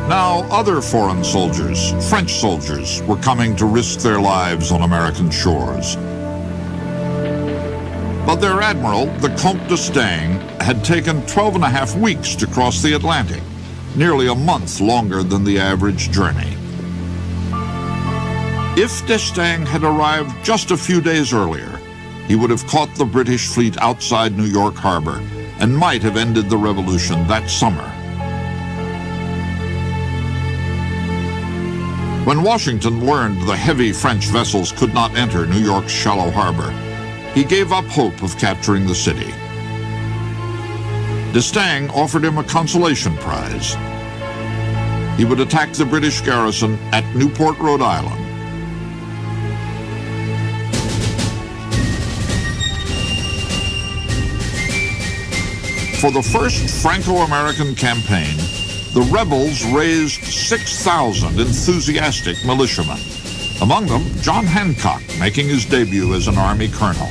Now other foreign soldiers, French soldiers, were coming to risk their lives on American shores. But their admiral, the Comte d'Estaing, had taken 12.5 weeks to cross the Atlantic, nearly a month longer than the average journey. If d'Estaing had arrived just a few days earlier, he would have caught the British fleet outside New York Harbor and might have ended the revolution that summer. When Washington learned the heavy French vessels could not enter New York's shallow harbor, he gave up hope of capturing the city. D'Estaing offered him a consolation prize. He would attack the British garrison at Newport, Rhode Island. For the first Franco-American campaign, the rebels raised 6,000 enthusiastic militiamen, among them John Hancock, making his debut as an Army colonel,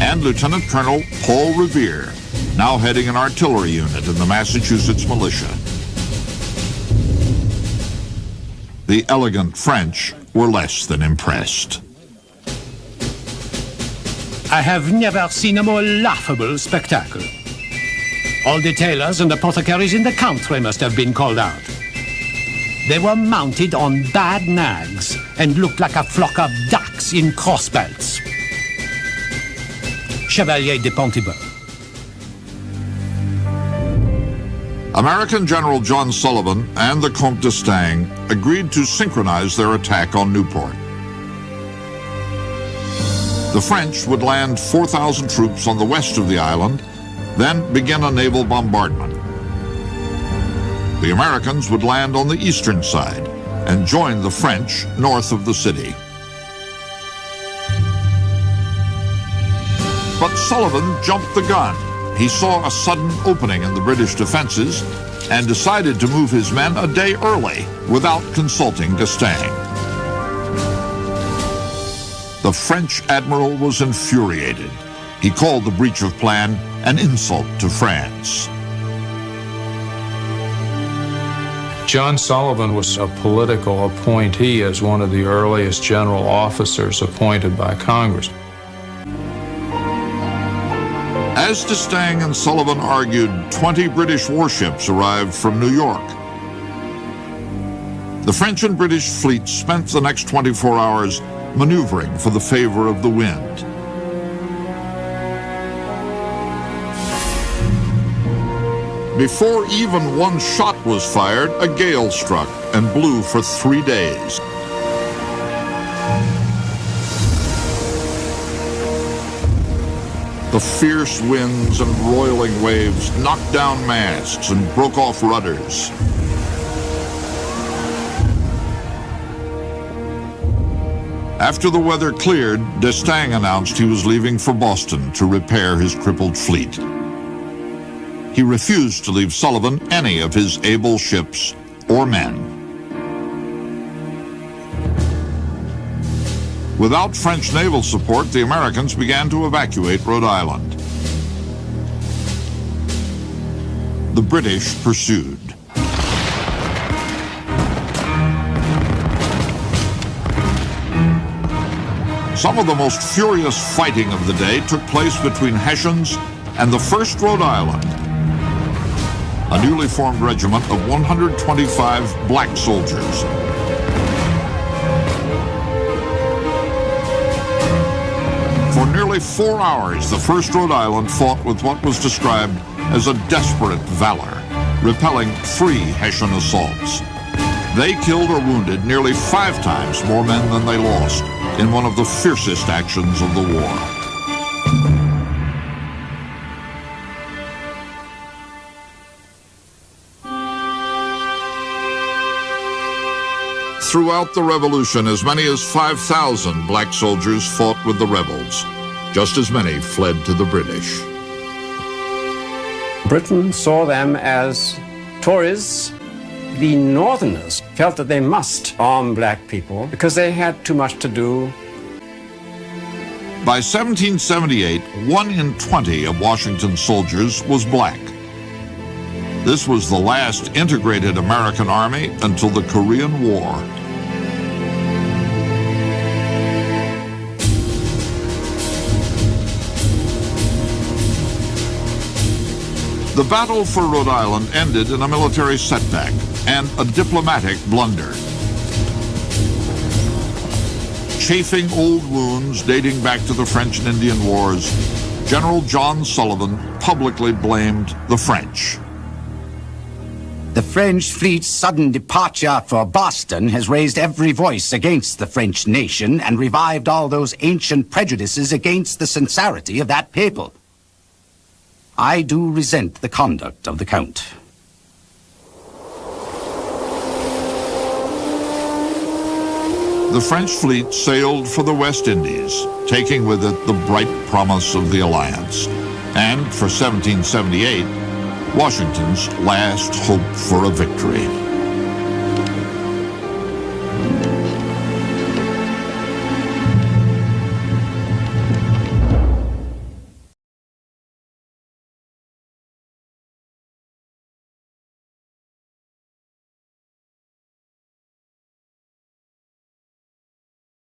and Lieutenant Colonel Paul Revere, now heading an artillery unit in the Massachusetts militia. The elegant French were less than impressed. I have never seen a more laughable spectacle. All the tailors and apothecaries in the country must have been called out. They were mounted on bad nags and looked like a flock of ducks in crossbelts. Chevalier de Pontibon. American General John Sullivan and the Comte d'Estaing agreed to synchronize their attack on Newport. The French would land 4,000 troops on the west of the island, then begin a naval bombardment. The Americans would land on the eastern side and join the French north of the city. But Sullivan jumped the gun. He saw a sudden opening in the British defenses and decided to move his men a day early without consulting d'Estaing. The French admiral was infuriated. He called the breach of plan an insult to France. John Sullivan was a political appointee as one of the earliest general officers appointed by Congress. As d'Estaing and Sullivan argued, 20 British warships arrived from New York. The French and British fleets spent the next 24 hours maneuvering for the favor of the wind. Before even one shot was fired, a gale struck and blew for 3 days. The fierce winds and roiling waves knocked down masts and broke off rudders. After the weather cleared, d'Estaing announced he was leaving for Boston to repair his crippled fleet. He refused to leave Sullivan any of his able ships or men. Without French naval support, the Americans began to evacuate Rhode Island. The British pursued. Some of the most furious fighting of the day took place between Hessians and the 1st Rhode Island, a newly formed regiment of 125 black soldiers. For nearly 4 hours, the 1st Rhode Island fought with what was described as a desperate valor, repelling 3 Hessian assaults. They killed or wounded nearly 5 times more men than they lost in one of the fiercest actions of the war. Throughout the Revolution, as many as 5,000 black soldiers fought with the rebels. Just as many fled to the British. Britain saw them as Tories. The Northerners felt that they must arm black people because they had too much to do. By 1778, 1 in 20 of Washington's soldiers was black. This was the last integrated American army until the Korean War. The battle for Rhode Island ended in a military setback and a diplomatic blunder. Chafing old wounds dating back to the French and Indian Wars, General John Sullivan publicly blamed the French. The French fleet's sudden departure for Boston has raised every voice against the French nation and revived all those ancient prejudices against the sincerity of that people. I do resent the conduct of the Count. The French fleet sailed for the West Indies, taking with it the bright promise of the alliance, and for 1778, Washington's last hope for a victory.